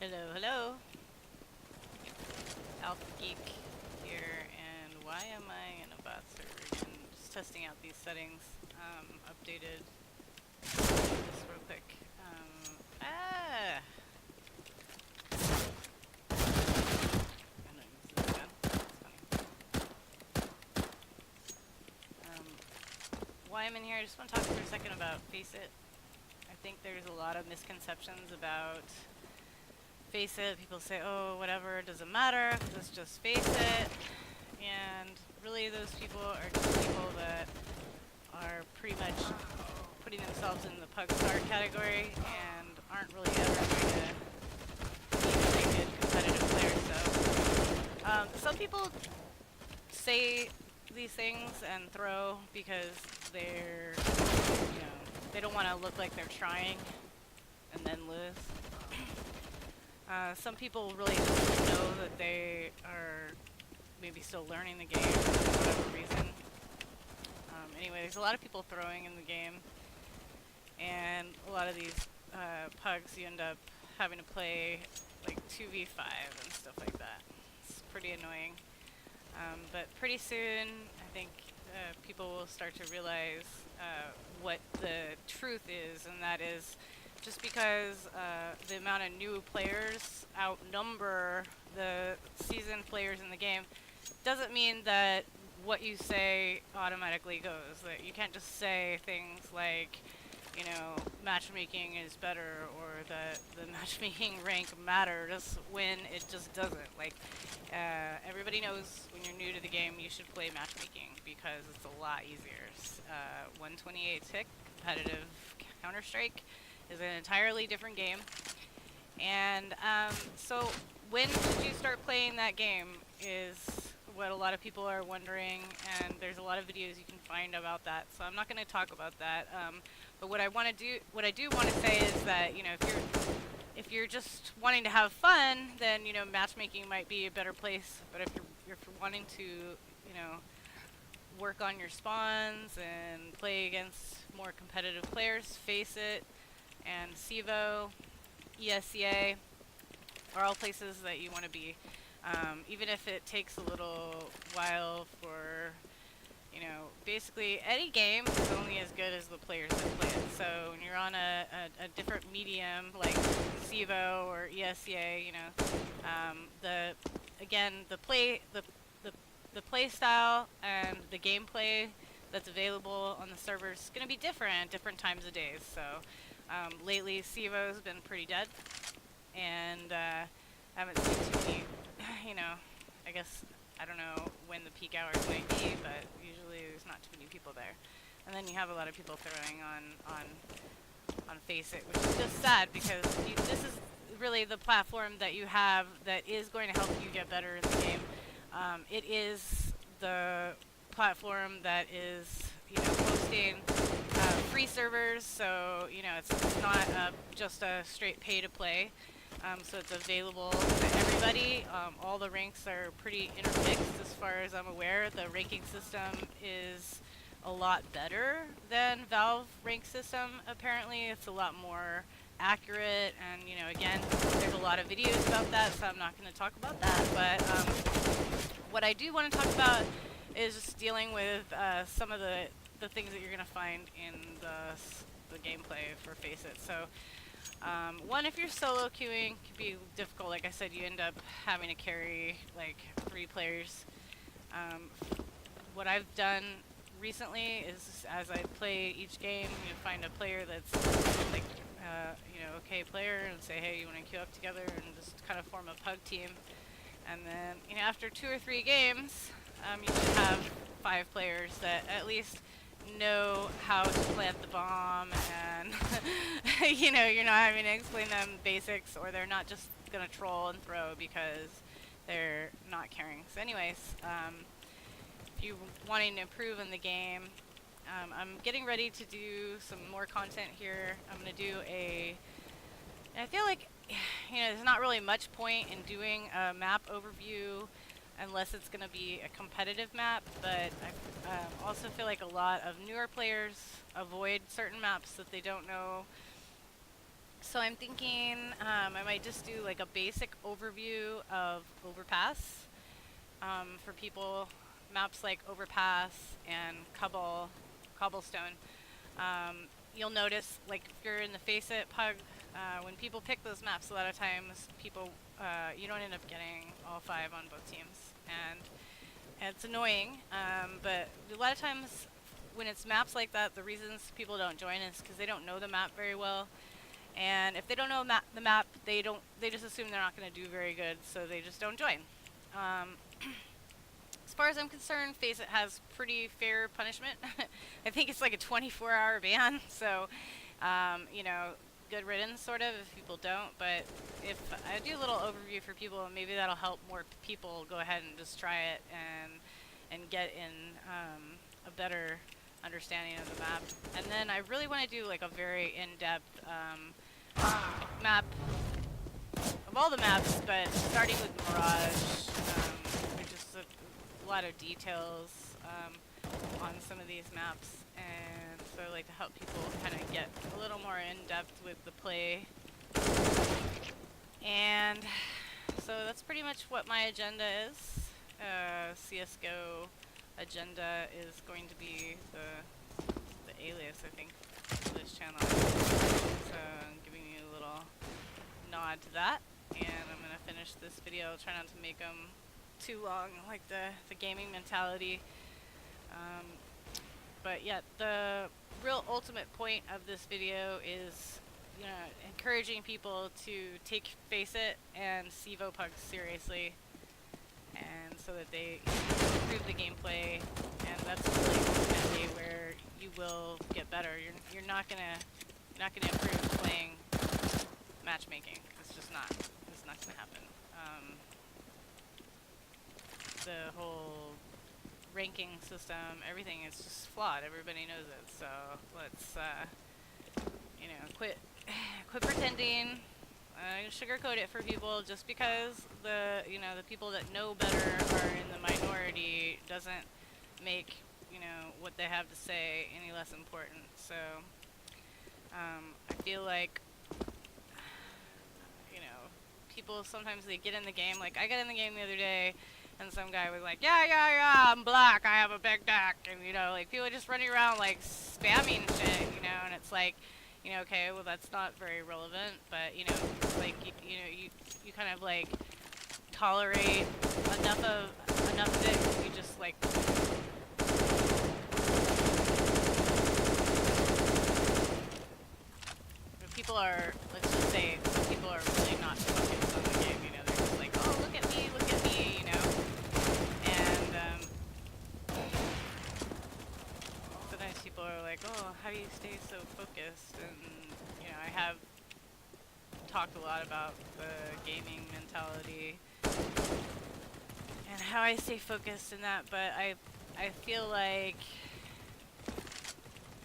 Hello, hello. Alpha Geek here, and why am I in a bot server again? Just testing out these settings. Updated this real quick. I'm gonna use this gun. That's funny. Why I'm in here, I just want to talk for a second about FACEIT. I think there's a lot of misconceptions about FACEIT. People say, oh, whatever, it doesn't matter, let's just FACEIT. And really those people are just people that are pretty much putting themselves in the pug star category and aren't really ever going to be really good competitive players. So some people say these things and throw because they're, they don't want to look like they're trying and then lose. Some people really just know that they are maybe still learning the game for whatever reason. Anyway, there's a lot of people throwing in the game, and a lot of these pugs you end up having to play like 2v5 and stuff like that. It's pretty annoying. But pretty soon, I think people will start to realize what the truth is, and that is just because the amount of new players outnumber the seasoned players in the game doesn't mean that what you say automatically goes. That you can't just say things like, matchmaking is better, or that the matchmaking rank matters when it just doesn't. Like, everybody knows when you're new to the game, you should play matchmaking because it's a lot easier. 128 tick, competitive Counter-Strike is an entirely different game. And so when should you start playing that game is what a lot of people are wondering, and there's a lot of videos you can find about that, so I'm not going to talk about that. But what I do want to say is that, if you're just wanting to have fun, then matchmaking might be a better place. But if you're wanting to work on your spawns and play against more competitive players, FACEIT and CEVO, ESEA are all places that you want to be. Even if it takes a little while for, basically any game is only as good as the players that play it. So when you're on a different medium like CEVO or ESEA, the play style and the gameplay that's available on the servers is going to be different times of days. So lately CEVO's been pretty dead, and I haven't seen too many, I don't know when the peak hours might be, but usually there's not too many people there. And then you have a lot of people throwing on FACEIT, which is just sad because this is really the platform that you have that is going to help you get better in the game. It is the platform that is, hosting free servers, so it's not just a straight pay to play. So it's available to everybody. All the ranks are pretty intermixed as far as I'm aware. The ranking system is a lot better than Valve rank system. Apparently it's a lot more accurate, and again, there's a lot of videos about that, so I'm not going to talk about that. But what I do want to talk about is just dealing with some of the things that you're going to find in the gameplay for FACEIT. So one, if you're solo queuing, it can be difficult. Like I said, you end up having to carry like 3 players. What I've done recently is, as I play each game, find a player that's like okay player, and say, hey, you want to queue up together, and just kind of form a pug team. And then after 2 or 3 games, you should have 5 players that at least know how to plant the bomb, and you're not having to explain them basics, or they're not just gonna troll and throw because they're not caring. So anyways, if you're wanting to improve in the game, I'm getting ready to do some more content here. I'm gonna do and I feel like there's not really much point in doing a map overview unless it's going to be a competitive map, but I also feel like a lot of newer players avoid certain maps that they don't know So I'm thinking I might just do like a basic overview of Overpass for people, maps like Overpass and Cobblestone. You'll notice, like if you're in the FACEIT pug, when people pick those maps, a lot of times people, you don't end up getting all 5 on both teams, and it's annoying, but a lot of times when it's maps like that, the reasons people don't join is because they don't know the map very well. And if they don't know the map, they just assume they're not going to do very good, so they just don't join. As far as I'm concerned, FACEIT has pretty fair punishment. I think it's like a 24-hour ban, so you know, good riddance sort of if people don't. But if I do a little overview for people, maybe that'll help more people go ahead and just try it and get in a better understanding of the map. And then I really want to do like a very in-depth map of all the maps, but starting with Mirage, there's just a lot of details on some of these maps, and so I like to help people kind of get a little more in-depth with the play. And so that's pretty much what my agenda is. CSGO agenda is going to be the alias, I think, for this channel. So I'm giving you a little nod to that, and I'm going to finish this video. Try not to make them too long, like the gaming mentality. But yeah, the real ultimate point of this video is, you know, encouraging people to take FACEIT and CEVO pugs seriously, and so that they improve the gameplay, and that's really ultimately where you will get better. You're not gonna improve playing matchmaking. It's just not. It's not gonna happen. The whole ranking system, everything is just flawed. Everybody knows it. So let's, you know, quit pretending. Sugarcoat it for people. Just because the people that know better are in the minority doesn't make, you know, what they have to say any less important. So I feel like, you know, people sometimes they get in the game. Like I got in the game the other day, and some guy was like, yeah, I'm black, I have a big dick, and you know, like people are just running around like spamming shit, you know, and it's like, you know, okay, well that's not very relevant, but you know, like you kind of like tolerate enough of it, you just like people are, let's just say, some people are really not focused on the game, you know, they're just like, oh, look at me, you know, and sometimes people are like, oh, how do you stay so focused? And, you know, I have talked a lot about the gaming mentality and how I stay focused in that, but I feel like,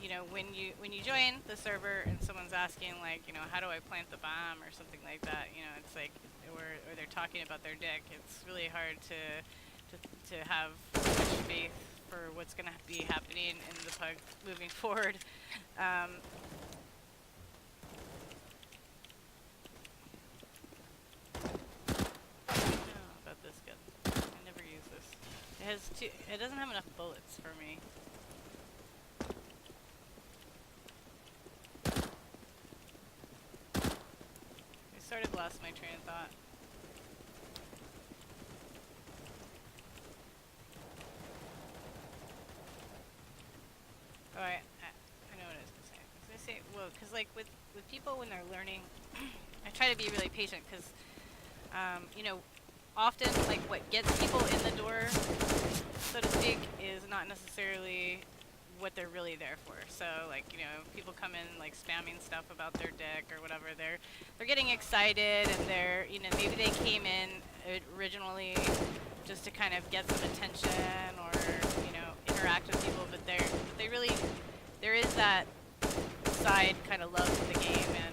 you know, when you join the server and someone's asking, like, you know, how do I plant the bomb or something like that, you know, it's like, or they're talking about their dick, it's really hard to have much faith for what's going to be happening in the pug moving forward. Oh, about this gun. I never use this. It doesn't have enough bullets for me. Sort of lost my train of thought. Oh, I know what I was going to say. I was going to say, well, because like with people when they're learning, I try to be really patient because, you know, often like what gets people in the door, so to speak, is not necessarily what they're really there for. So like, you know, people come in like spamming stuff about their dick or whatever, they're getting excited, and they're, you know, maybe they came in originally just to kind of get some attention or, you know, interact with people, but they really, there is that side kind of love of the game, and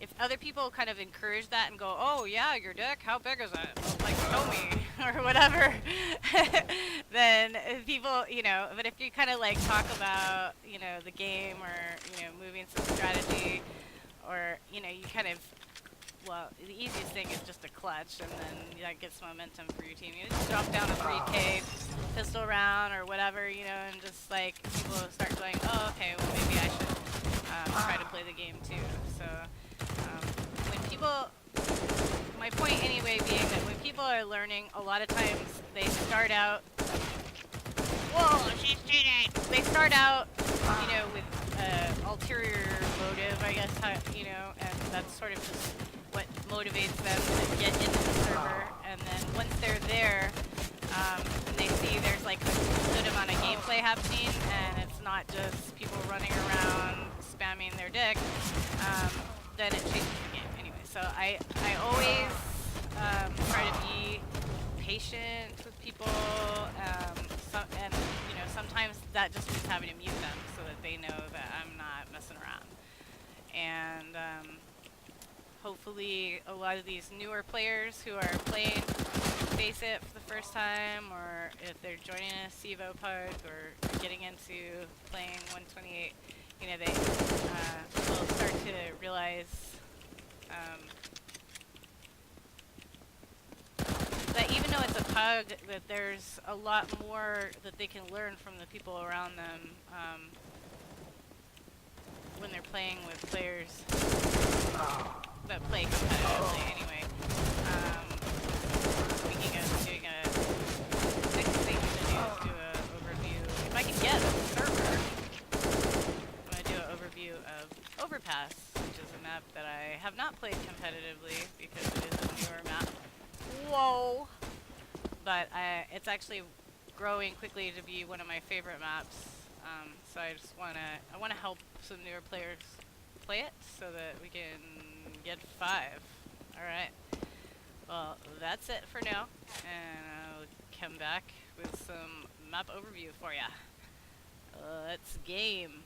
if other people kind of encourage that and go, oh yeah, your dick, how big is it? Well, like, show me, or whatever, then people, you know, but if you kind of like talk about, you know, the game or, you know, moving some you know, you kind of, well, the easiest thing is just a clutch, and then that gets momentum for your team. You just drop down a 3K pistol round or whatever, you know, and just like people start going, oh, okay, well maybe I should try to play the game too. So when people, my point anyway being that when people are learning, a lot of times they start out, whoa, she's cheating! They start out, you know, with ulterior motive, I guess, you know, and that's sort of just what motivates them to get into the server. And then once they're there, and they see there's like a good amount of gameplay happening, and it's not just people running around spamming their dick, then it changes the game anyway. So I always try to be patient with people, and you know, sometimes that just means having to mute them so that they know that I'm not messing around. And hopefully a lot of these newer players who are playing FACEIT for the first time, or if they're joining a CEVO pod or getting into playing 128, you know, they will start to realize that even though it's a pug, that there's a lot more that they can learn from the people around them when they're playing with players that play competitively anyway. Speaking of doing a next thing I'm gonna do is do an overview. If I can get a server, I'm gonna do an overview of Overpass, which is a map that I have not played competitively because it is a newer map. Whoa! But it's actually growing quickly to be one of my favorite maps. So I just wanna help some newer players play it so that we can get 5. Alright. Well, that's it for now, and I'll come back with some map overview for ya. Let's game.